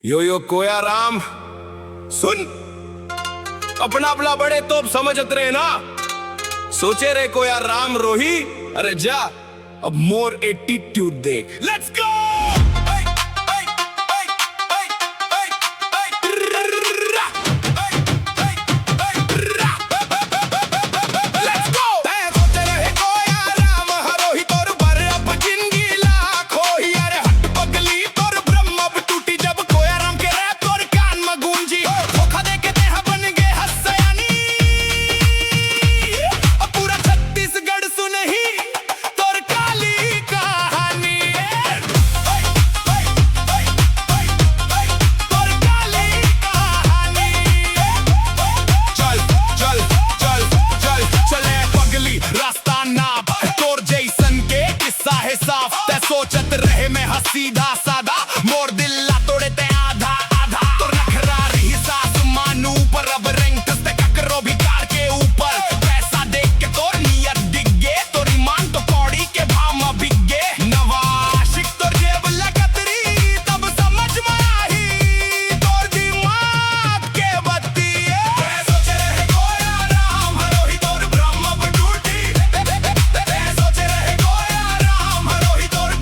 यो यो कोया राम सुन, अपना अपना बड़े तोप समझत रहे ना। सोचे रे कोया राम रोही, अरे जा अब मोर एटीट्यूड देख। Let's go. सोचत रहे मैं सीधा सादा, मोर दिल ला तोड़े ते आधा आधा। तो नखरा रही सास मानू पर अब रैंक ते ककरो भी कार के ऊपर। पैसा देख के तोर नियत डिगे, तोरी मान तो कौड़ी के भाव में बिगे। नवाशिक तोर जेब लगतरी तब समझ में आई तोर दिमाग के बत्ती। सोचे रहे कोया राम हरोही तोर ब्रह्म बटूटी। सोचे रहे कोया राम हरोही तोर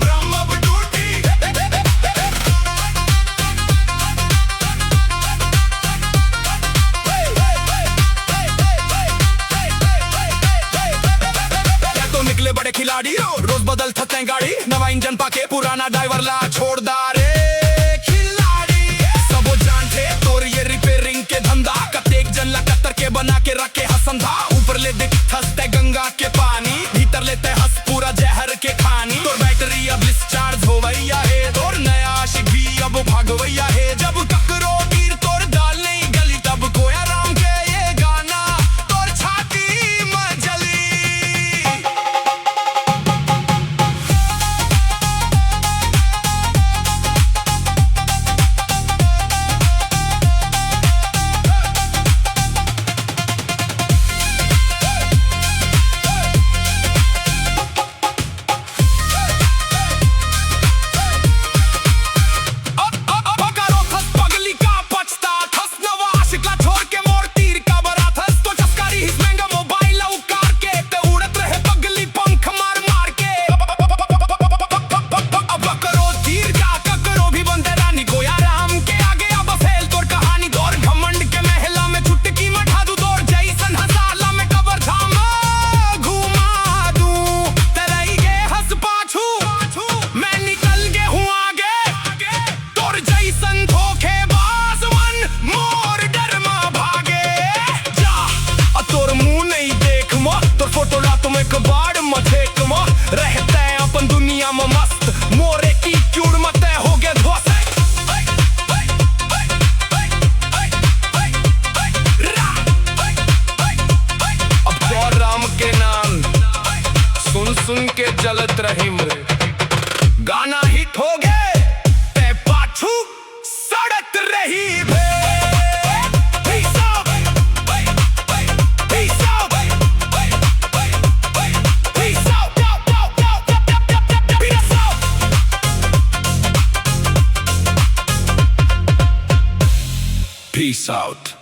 बड़े खिलाड़ी रोज बदल थते गाड़ी। नवा इंजन पाके पुराना ड्राइवर ला छोड़ दारे खिलाड़ी। सबो जानते तोर ये रिपेयरिंग के धंधा, कतेक जन ला कतर के बना के रखे हसंधा। ऊपर ले देख थसते गंगा के पानी, भीतर लेते हंस पूरा जहर के खानी। तोर बैटरी अब डिस्चार्ज होवैया है, तोर नया आशिक भी अब भागवैया है। जब ककरो तीर तोर दाल नहीं गली, तब कोया राम के ये गाना तोर छाती में जली। कबाड़ मथेक में रहते हैं अपन दुनिया में मस्त, मोरे की चूड़ मत हो गए ध्वस्त। अब तो राम के नाम सुन सुन के जलत रही मरे, गाना हिट हो गए ते पाछू सड़त रही भे। Peace out.